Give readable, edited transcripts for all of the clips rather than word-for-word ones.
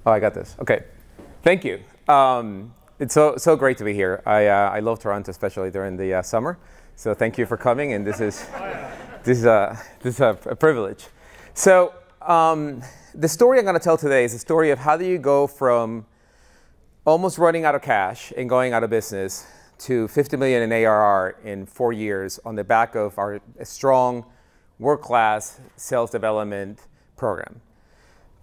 Oh, I got this. OK. Thank you. It's so great to be here. I love Toronto, especially during the summer. So thank you for coming. And this is a privilege. So the story I'm going to tell today is the story of how do you go from almost running out of cash and going out of business to 50 million in ARR in 4 years on the back of our strong, world-class sales development program.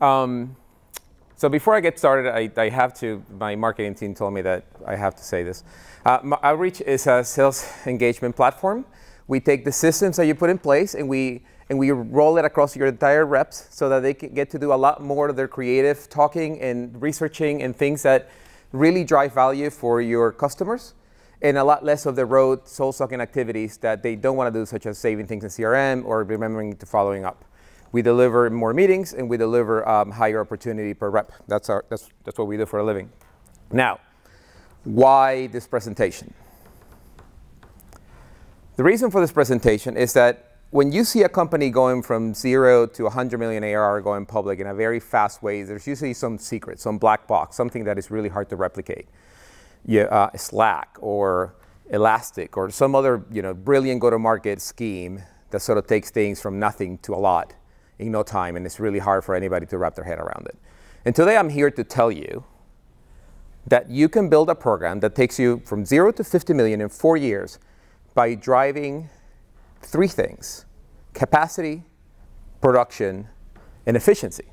So before I get started, I have to, my marketing team told me that I have to say this. Outreach is a sales engagement platform. We take the systems that you put in place and we roll it across your entire reps so that they can get to do a lot more of their creative talking and researching and things that really drive value for your customers, and a lot less of the road soul-sucking activities that they don't want to do, such as saving things in CRM or remembering to following up. We deliver more meetings and we deliver higher opportunity per rep. That's what we do for a living. Now, why this presentation? The reason for this presentation is that when you see a company going from 0 to 100 million ARR going public in a very fast way, there's usually some secret, some black box, something that is really hard to replicate. Slack or Elastic or some other brilliant go-to-market scheme that sort of takes things from nothing to a lot in no time, and it's really hard for anybody to wrap their head around it. And today I'm here to tell you that you can build a program that takes you from 0 to 50 million in 4 years by driving 3 things: capacity, production, and efficiency.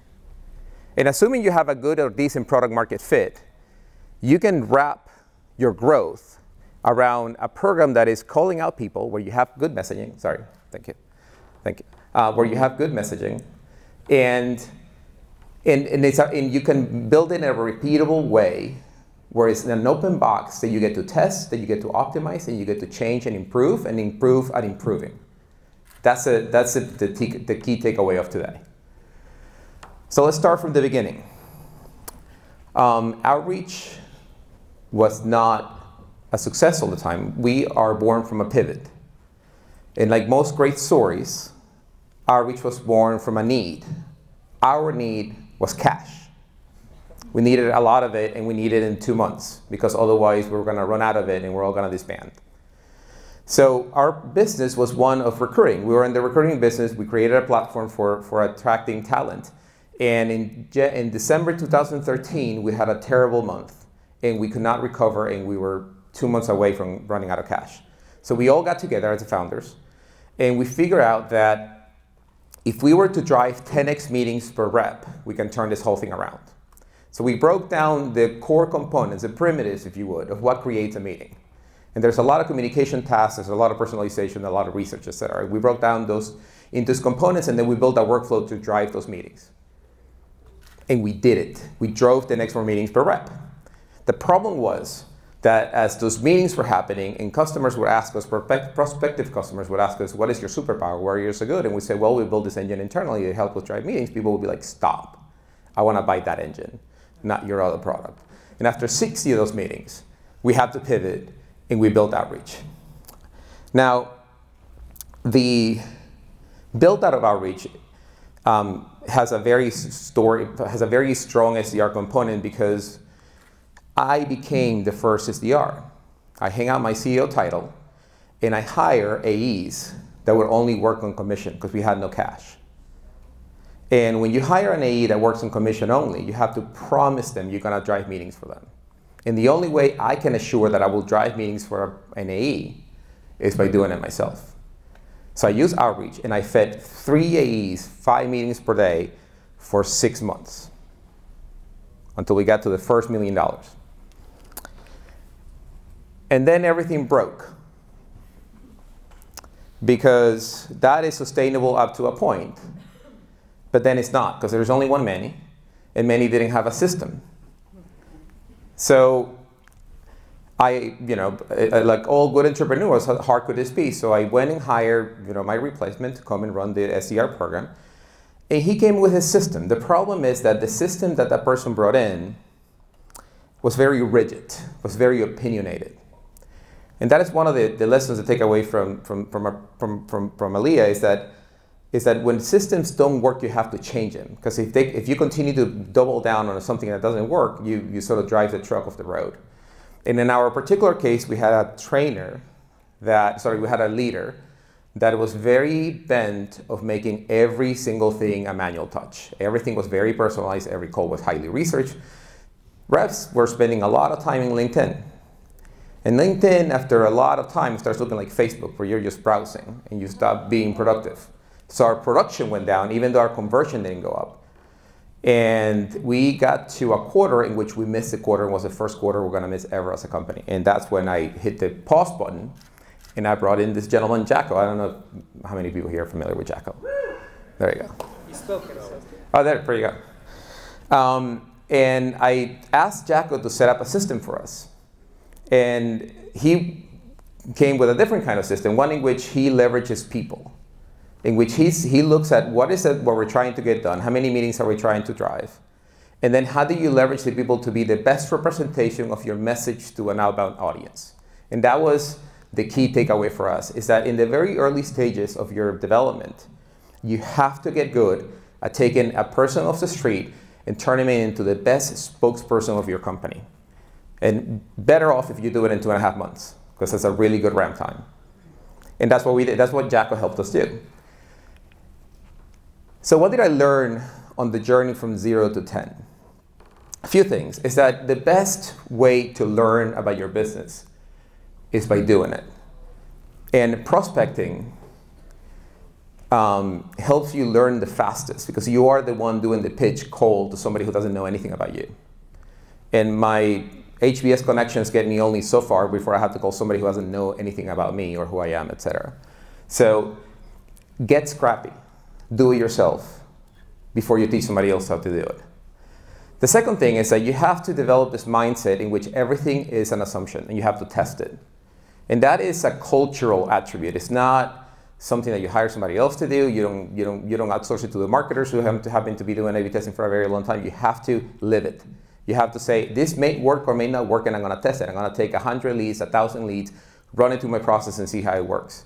And assuming you have a good or decent product market fit, you can wrap your growth around a program that is calling out people where you have good messaging. Sorry, thank you. Where you have good messaging, and you can build it in a repeatable way, where it's an open box that you get to test, that you get to optimize, and you get to change and improve at improving. That's the key takeaway of today. So let's start from the beginning. Outreach was not a success all the time. We are born from a pivot. And like most great stories, Outreach was born from a need. Our need was cash. We needed a lot of it, and we needed it in 2 months, because otherwise we were going to run out of it and we're all going to disband. So our business was one of recruiting. We were in the recruiting business. We created a platform for attracting talent. And in December 2013, we had a terrible month, and we could not recover, and we were 2 months away from running out of cash. So we all got together as the founders, and we figured out that if we were to drive 10x meetings per rep, we can turn this whole thing around. So we broke down the core components, the primitives, if you would, of what creates a meeting. And there's a lot of communication tasks, there's a lot of personalization, a lot of research, et cetera. We broke down those into components, and then we built a workflow to drive those meetings. And we did it. We drove the next more meetings per rep. The problem was that as those meetings were happening and customers would ask us, prospective customers would ask us, what is your superpower? Why are you so good? And we say, well, we built this engine internally to help us drive meetings. People would be like, stop. I want to buy that engine, not your other product. And after 60 of those meetings, we had to pivot, and we built Outreach. Now, the build out of Outreach has a very strong SDR component, because I became the first SDR. I hang out my CEO title, and I hire AEs that would only work on commission, because we had no cash. And when you hire an AE that works on commission only, you have to promise them you're going to drive meetings for them. And the only way I can assure that I will drive meetings for an AE is by doing it myself. So I used Outreach, and I fed 3 AEs 5 meetings per day for 6 months, until we got to the first $1 million. And then everything broke, because that is sustainable up to a point, but then it's not, because there's only one Manny, and Manny didn't have a system. So like all good entrepreneurs, how hard could this be? So I went and hired my replacement to come and run the SDR program, and he came with his system. The problem is that the system that person brought in was very rigid, was very opinionated. And that is one of the lessons to take away from Aliyah, is that is that when systems don't work, you have to change them. Because if you continue to double down on something that doesn't work, you sort of drive the truck off the road. And in our particular case, we had a leader that was very bent of making every single thing a manual touch. Everything was very personalized, every call was highly researched. Reps were spending a lot of time in LinkedIn. And LinkedIn, after a lot of time, starts looking like Facebook, where you're just browsing and you stop being productive. So our production went down, even though our conversion didn't go up. And we got to a quarter in which we missed the quarter, and was the first quarter we're gonna miss ever as a company. And that's when I hit the pause button, and I brought in this gentleman, Jacko. I don't know how many people here are familiar with Jacko. There you go. You spoke it. Oh, there you go. And I asked Jacko to set up a system for us. And he came with a different kind of system, one in which he leverages people, in which he looks at what we're trying to get done, how many meetings are we trying to drive, and then how do you leverage the people to be the best representation of your message to an outbound audience. And that was the key takeaway for us, is that in the very early stages of your development, you have to get good at taking a person off the street and turning him into the best spokesperson of your company. And better off if you do it in 2.5 months, because that's a really good ramp time. And that's what we did. That's what Jacko helped us do. So what did I learn on the journey from 0 to 10? A few things. Is that the best way to learn about your business is by doing it. And prospecting helps you learn the fastest, because you are the one doing the pitch cold to somebody who doesn't know anything about you. And my HBS connections get me only so far before I have to call somebody who doesn't know anything about me or who I am, etc. So get scrappy. Do it yourself before you teach somebody else how to do it. The second thing is that you have to develop this mindset in which everything is an assumption and you have to test it. And that is a cultural attribute. It's not something that you hire somebody else to do. You don't outsource it to the marketers who happen to be doing A/B testing for a very long time. You have to live it. You have to say, this may work or may not work, and I'm going to test it. I'm going to take 100 leads, 1,000 leads, run it through my process and see how it works.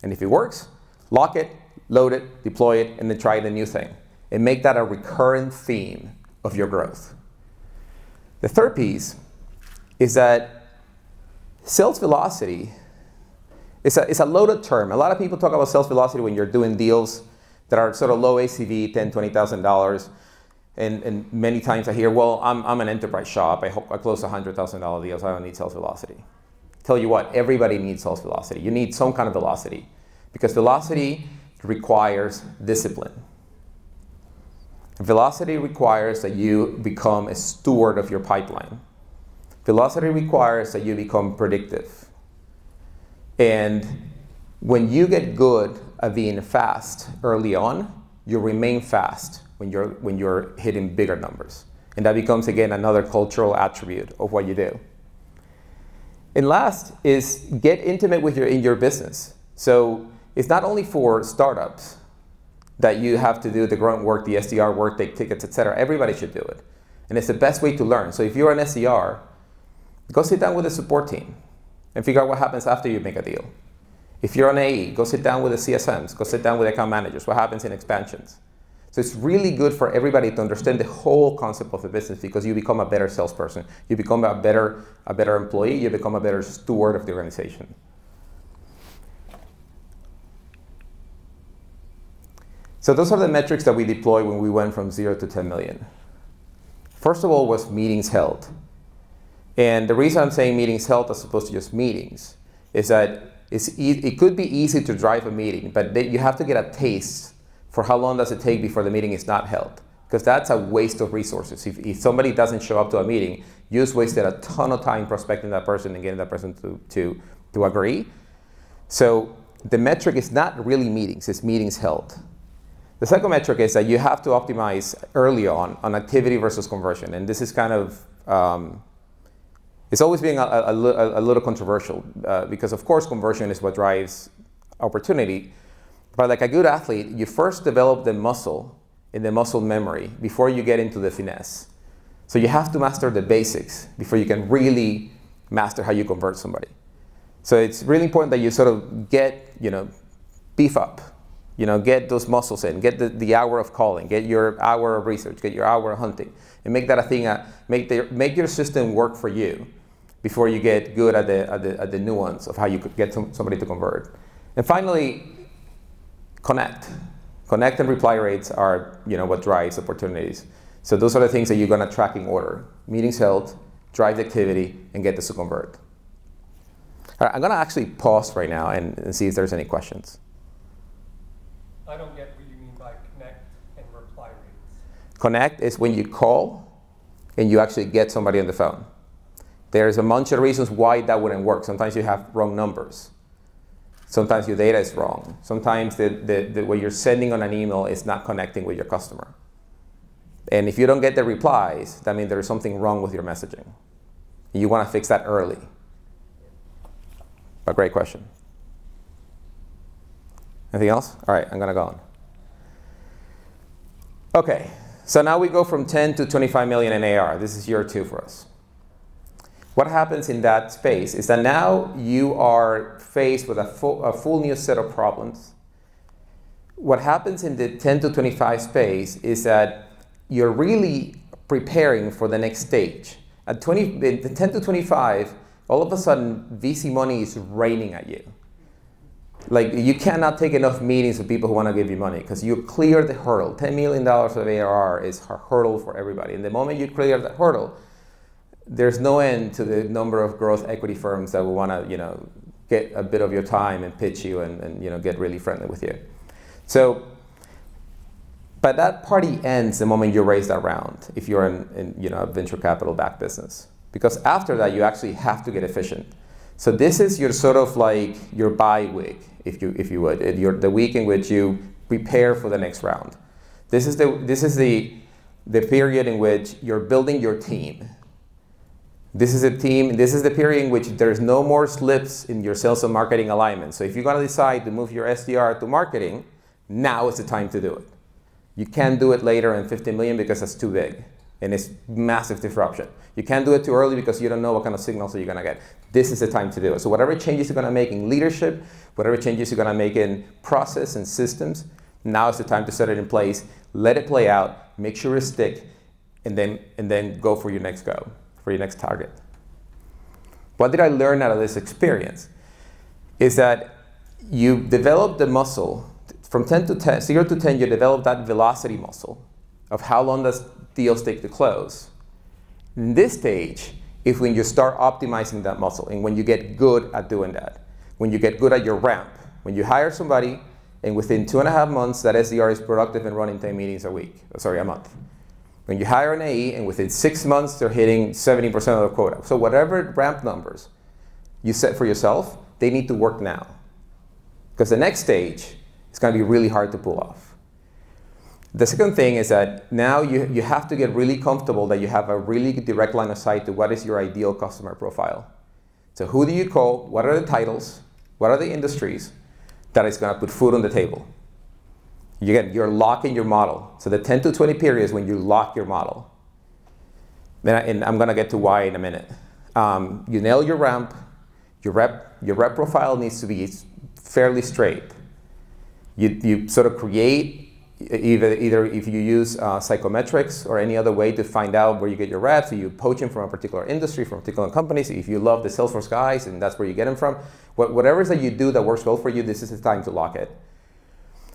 And if it works, lock it, load it, deploy it, and then try the new thing. And make that a recurrent theme of your growth. The third piece is that sales velocity is a loaded term. A lot of people talk about sales velocity when you're doing deals that are sort of low ACV, $10,000, $20,000. And many times I hear, well, I'm an enterprise shop. I close $100,000 deals. I don't need sales velocity. Tell you what, everybody needs sales velocity. You need some kind of velocity, because velocity requires discipline. Velocity requires that you become a steward of your pipeline. Velocity requires that you become predictive. And when you get good at being fast early on, you remain fast when you're hitting bigger numbers. And that becomes, again, another cultural attribute of what you do. And last is get intimate with in your business. So it's not only for startups that you have to do the grunt work, the SDR work, take tickets, etc. Everybody should do it. And it's the best way to learn. So if you're an SDR, go sit down with the support team and figure out what happens after you make a deal. If you're an AE, go sit down with the CSMs, go sit down with account managers, what happens in expansions. So it's really good for everybody to understand the whole concept of the business, because you become a better salesperson, you become a better employee, you become a better steward of the organization. So those are the metrics that we deployed when we went from 0 to 10 million. First of all was meetings held. And the reason I'm saying meetings held as opposed to just meetings is that it could be easy to drive a meeting, but you have to get a taste for how long does it take before the meeting is not held. Because that's a waste of resources. If somebody doesn't show up to a meeting, you just wasted a ton of time prospecting that person and getting that person to agree. So the metric is not really meetings, it's meetings held. The second metric is that you have to optimize early on activity versus conversion. And this is kind of, it's always being a little controversial because of course conversion is what drives opportunity. But like a good athlete, you first develop the muscle in the muscle memory before you get into the finesse. So you have to master the basics before you can really master how you convert somebody. So it's really important that you sort of get, beef up Get those muscles in. Get the hour of calling. Get your hour of research. Get your hour of hunting. And make that a thing. Make your system work for you before you get good at the nuance of how you could get somebody to convert. And finally, connect. Connect and reply rates are what drives opportunities. So those are the things that you're going to track in order. Meetings held, drive the activity, and get this to convert. All right, I'm going to actually pause right now and see if there's any questions. I don't get what you mean by connect and reply rates. Connect is when you call and you actually get somebody on the phone. There's a bunch of reasons why that wouldn't work. Sometimes you have wrong numbers. Sometimes your data is wrong. Sometimes what you're sending on an email is not connecting with your customer. And if you don't get the replies, that means there's something wrong with your messaging. You want to fix that early. But great question. Anything else? All right, I'm going to go on. OK, so now we go from 10 to 25 million in AR. This is year 2 for us. What happens in that space is that now you are faced with a full new set of problems. What happens in the 10 to 25 space is that you're really preparing for the next stage. At the 10 to 25, all of a sudden, VC money is raining at you. Like, you cannot take enough meetings with people who want to give you money because you clear the hurdle. $10 million of ARR is a hurdle for everybody. And the moment you clear that hurdle, there's no end to the number of growth equity firms that will want to, get a bit of your time and pitch you and get really friendly with you. So, but that party ends the moment you raise that round, if you're in a venture capital backed business. Because after that, you actually have to get efficient. So this is your sort of like your bye week, if you would, the week in which you prepare for the next round. This is the period in which you're building your team. This is the period in which there's no more slips in your sales and marketing alignment. So if you're going to decide to move your SDR to marketing, now is the time to do it. You can't do it later in 15 million because that's too big. And it's massive disruption. You can't do it too early because you don't know what kind of signals you're going to get. This is the time to do it. So whatever changes you're going to make in leadership, whatever changes you're going to make in process and systems, now is the time to set it in place, let it play out, make sure it stick, and then go for your next target. What did I learn out of this experience? Is that you develop the muscle. From 0 to 10, you develop that velocity muscle of how long does deals take to close. In this stage, if when you start optimizing that muscle and when you get good at doing that, when you get good at your ramp, when you hire somebody and within 2.5 months that SDR is productive and running 10 meetings a month. When you hire an AE and within 6 months they're hitting 70% of the quota. So whatever ramp numbers you set for yourself, they need to work now. Because the next stage is going to be really hard to pull off. The second thing is that now you have to get really comfortable that you have a really direct line of sight to what is your ideal customer profile. So who do you call? What are the titles? What are the industries that is going to put food on the table? You're locking your model. So the 10 to 20 period is when you lock your model. And I'm going to get to why in a minute. You nail your ramp. Your rep profile needs to be fairly straight. You sort of create, either if you use psychometrics or any other way to find out where you get your reps, so you poach them from a particular industry, from particular companies. If you love the Salesforce guys and that's where you get them from, whatever it is that you do that works well for you, this is the time to lock it.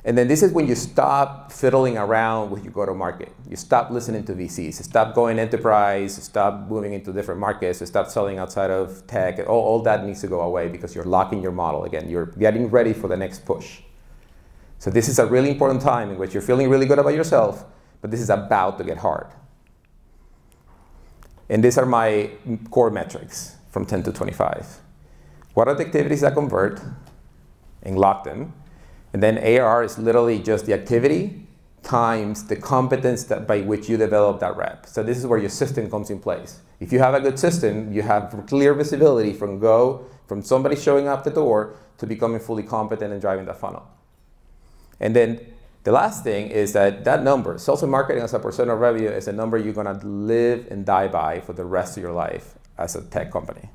And then this is when you stop fiddling around with your go-to-market. You stop listening to VCs, you stop going enterprise, you stop moving into different markets, you stop selling outside of tech. All that needs to go away because you're locking your model again. You're getting ready for the next push. So this is a really important time in which you're feeling really good about yourself, but this is about to get hard. And these are my core metrics from 10 to 25. What are the activities that convert and lock them? And then AR is literally just the activity times the competence by which you develop that rep. So this is where your system comes in place. If you have a good system, you have clear visibility from somebody showing up the door to becoming fully competent and driving that funnel. And then the last thing is that number, sales and marketing as a percent of revenue, is a number you're going to live and die by for the rest of your life as a tech company.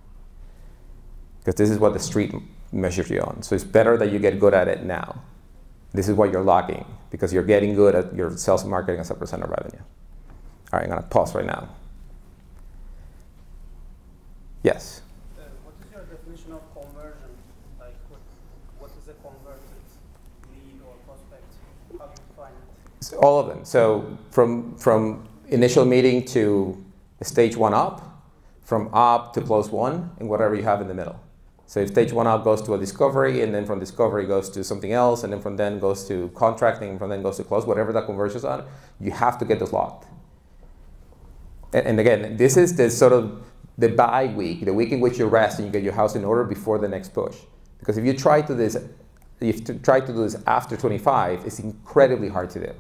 Because this is what the street measures you on. So it's better that you get good at it now. This is what you're logging because you're getting good at your sales and marketing as a percent of revenue. All right, I'm going to pause right now. Yes? What is your definition of conversion? Like, what is a converted lead or prospect? How do you define it? So all of them. So from initial meeting to stage 1 up, from up to close 1, and whatever you have in the middle. So if stage 1 up goes to a discovery, and then from discovery goes to something else, and then from then goes to contracting, and from then goes to close, whatever that conversions are, you have to get those locked. And again, this is the sort of the bye week, the week in which you rest and you get your house in order before the next push. Because if you try to do this after 25, it's incredibly hard to do.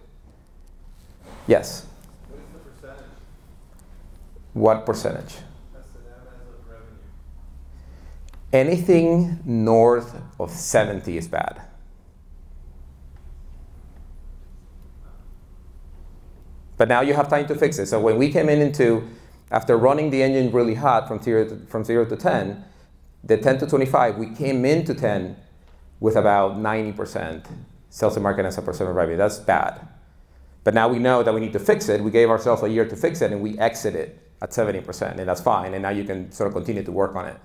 Yes? What is the percentage? What percentage? S&M as of revenue. Anything north of 70 is bad. But now you have time to fix it. So when we came after running the engine really hot from 0 to 10, the 10 to 25, we came into 10 with about 90% sales and marketing as a percent of revenue. That's bad. But now we know that we need to fix it. We gave ourselves a year to fix it, and we exited at 70%, and that's fine. And now you can sort of continue to work on it.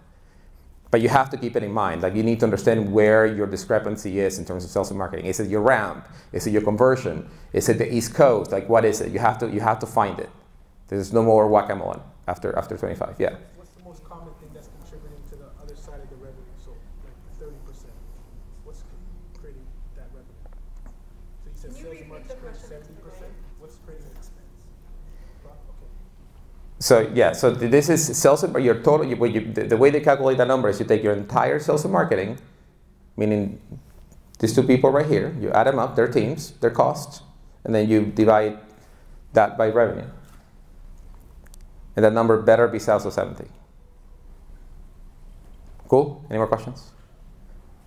But you have to keep it in mind. Like, you need to understand where your discrepancy is in terms of sales and marketing. Is it your ramp? Is it your conversion? Is it the East Coast? Like, what is it? You have to find it. There's no more whack-a-mole after 25. Yeah. What's the most common thing that's contributing to the other side of the revenue? So, like 30%. What's creating that revenue? So you said sales and marketing creating 70%. What's creating the expense? Okay. So yeah, so this is sales and your total. The way they calculate that number is you take your entire sales and marketing, meaning these two people right here. You add them up, their teams, their costs, and then you divide that by revenue. And that number better be south of 70. Cool? Any more questions?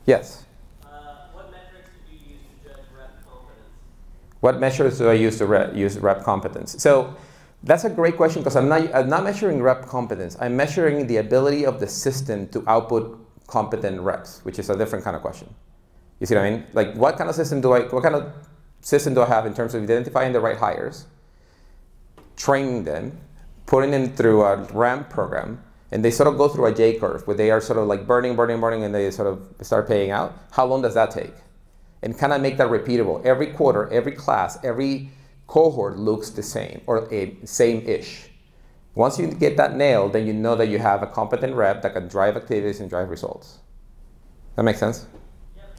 Yes? What metrics do you use to judge rep competence? What measures do I use to use rep competence? So that's a great question because I'm not measuring rep competence. I'm measuring the ability of the system to output competent reps, which is a different kind of question. You see what I mean? Like, what kind of system do I have in terms of identifying the right hires, training them, putting them through a ramp program, and they sort of go through a J curve where they are sort of like burning, and they sort of start paying out. How long does that take? And kind of make that repeatable. Every quarter, every class, every cohort looks the same or same-ish. Once you get that nailed, then you know that you have a competent rep that can drive activities and drive results. That makes sense? Yep.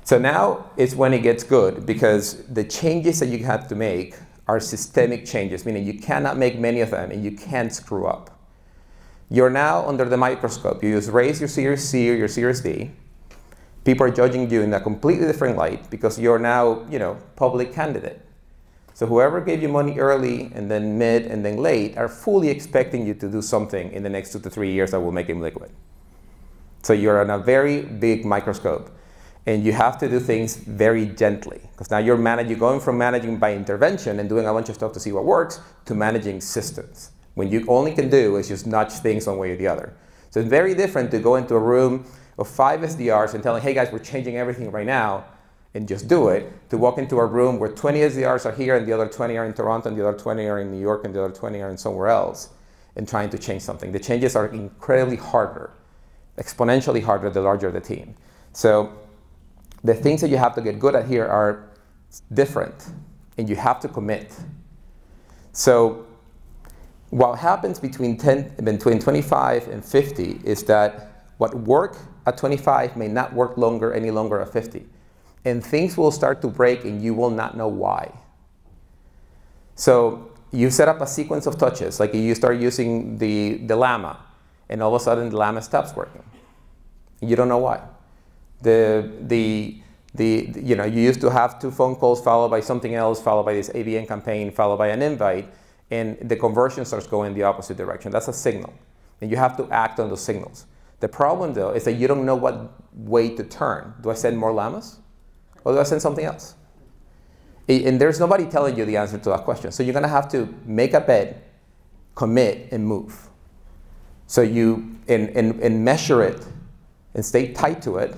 So now is when it gets good because the changes that you have to make are systemic changes, meaning you cannot make many of them and you can't screw up. You're now under the microscope. You just raise your Series C or your Series D. People are judging you in a completely different light because you're now, public candidate. So whoever gave you money early and then mid and then late are fully expecting you to do something in the next 2 to 3 years that will make him liquid. So you're on a very big microscope. And you have to do things very gently. Because now you're going from managing by intervention and doing a bunch of stuff to see what works to managing systems. When you only can do is just nudge things one way or the other. So it's very different to go into a room of 5 SDRs and telling, hey guys, we're changing everything right now, and just do it, to walk into a room where 20 SDRs are here and the other 20 are in Toronto and the other 20 are in New York and the other 20 are in somewhere else, and trying to change something. The changes are incredibly harder, exponentially harder the larger the team. So the things that you have to get good at here are different, and you have to commit. So what happens between 25 and 50 is that what worked at 25 may not work any longer at 50. And things will start to break and you will not know why. So you set up a sequence of touches, like you start using the llama, and all of a sudden the llama stops working. You don't know why. You used to have 2 phone calls followed by something else, followed by this ABN campaign, followed by an invite, and the conversion starts going the opposite direction. That's a signal, and you have to act on those signals. The problem, though, is that you don't know what way to turn. Do I send more llamas, or do I send something else? And there's nobody telling you the answer to that question. So you're going to have to make a bet, commit, and move. So you and measure it and stay tight to it,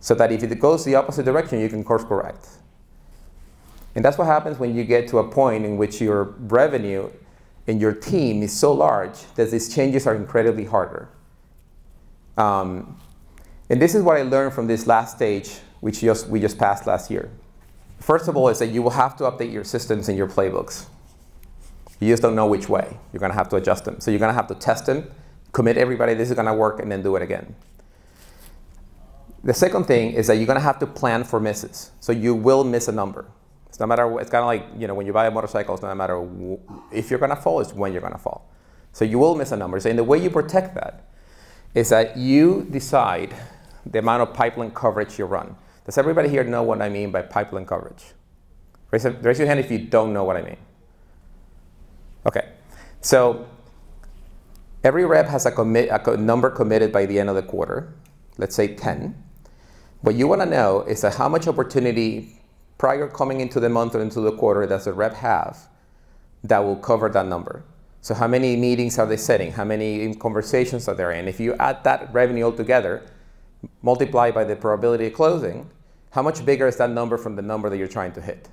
so that if it goes the opposite direction, you can course correct. And that's what happens when you get to a point in which your revenue and your team is so large that these changes are incredibly harder. And this is what I learned from this last stage, which we just passed last year. First of all, is that you will have to update your systems and your playbooks. You just don't know which way. You're going to have to adjust them. So you're going to have to test them, commit everybody, this is going to work, and then do it again. The second thing is that you're going to have to plan for misses. So you will miss a number. It's no matter. It's kind of like, you know, when you buy a motorcycle, it's no matter if you're going to fall, it's when you're going to fall. So you will miss a number. And the way you protect that is that you decide the amount of pipeline coverage you run. Does everybody here know what I mean by pipeline coverage? Raise your hand if you don't know what I mean. Okay, so every rep has a number committed by the end of the quarter, let's say 10. What you want to know is that how much opportunity prior coming into the month or into the quarter does the rep have that will cover that number. So how many meetings are they setting? How many conversations are they in? If you add that revenue all together, multiply by the probability of closing, how much bigger is that number from the number that you're trying to hit?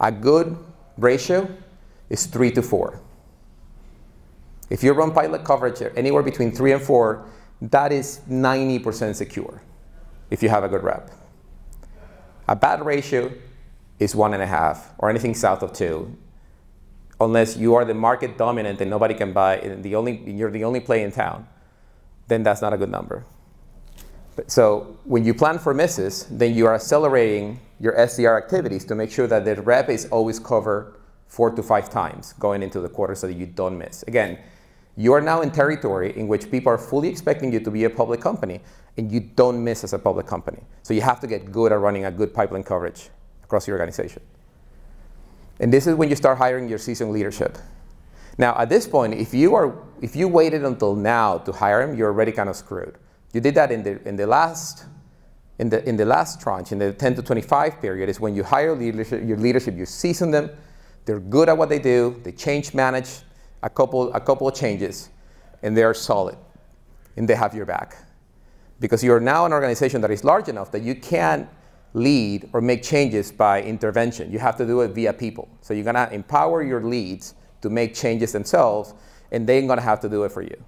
A good ratio is 3 to 4. If you run pilot coverage anywhere between 3 and 4, that is 90% secure if you have a good rep. A bad ratio is 1.5 or anything south of 2. Unless you are the market dominant and nobody can buy, and you're the only play in town, then that's not a good number. So when you plan for misses, then you are accelerating your SDR activities to make sure that the rep is always covered 4 to 5 times going into the quarter so that you don't miss. Again, you are now in territory in which people are fully expecting you to be a public company, and you don't miss as a public company. So you have to get good at running a good pipeline coverage across your organization. And this is when you start hiring your seasoned leadership. Now, at this point, if you waited until now to hire him, you're already kind of screwed. You did that in the last tranche, in the 10 to 25 period, is when you hire your leadership, you season them, they're good at what they do, they manage a couple of changes, and they are solid, and they have your back. Because you're now an organization that is large enough that you can't lead or make changes by intervention. You have to do it via people. So you're going to empower your leads to make changes themselves, and they're going to have to do it for you.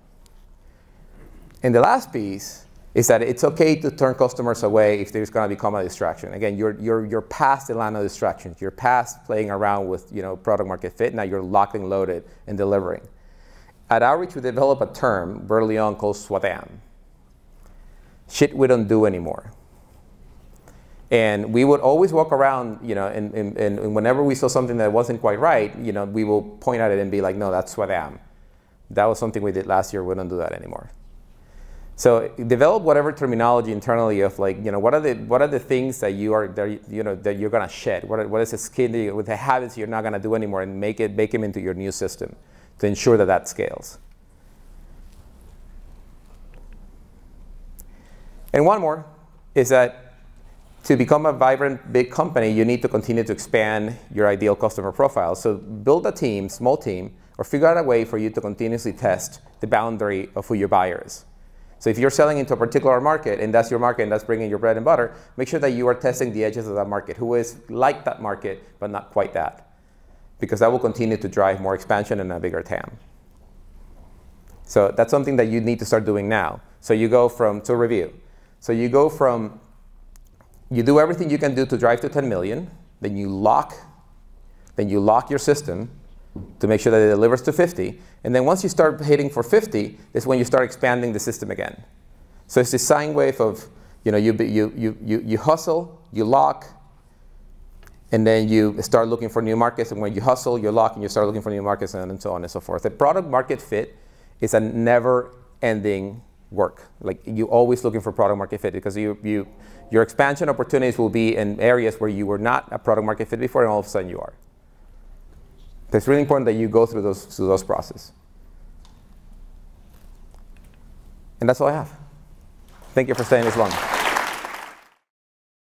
And the last piece is that it's okay to turn customers away if there's going to become a distraction. Again, you're past the line of distractions. You're past playing around with, you know, product market fit. Now you're locked and loaded and delivering. At Outreach, we developed a term early on called SWADAM. Shit we don't do anymore. And we would always walk around, you know, and whenever we saw something that wasn't quite right, you know, we will point at it and be like, no, that's SWADAM. That was something we did last year. We don't do that anymore. So develop whatever terminology internally of, like, you know, what are the things that you are that you're going to shed? What is the skin with the habits you're not going to do anymore, and bake them into your new system to ensure that that scales. And one more is that to become a vibrant big company, you need to continue to expand your ideal customer profile. So build a team, small team, or figure out a way for you to continuously test the boundary of who your buyer is. So if you're selling into a particular market, and that's your market, and that's bringing your bread and butter, make sure that you are testing the edges of that market, who is like that market, but not quite that. Because that will continue to drive more expansion and a bigger TAM. So that's something that you need to start doing now. So you go from, to review. So you go from, you do everything you can do to drive to 10 million, then you lock your system to make sure that it delivers to 50. And then once you start hitting for 50, is when you start expanding the system again. So it's this sine wave of, you know, you hustle, you lock, and then you start looking for new markets. And when you hustle, you lock, and you start looking for new markets, and so on and so forth. The product market fit is a never-ending work. Like, you're always looking for product market fit, because your expansion opportunities will be in areas where you were not a product market fit before, and all of a sudden you are. So it's really important that you go through those processes. And that's all I have. Thank you for staying this long.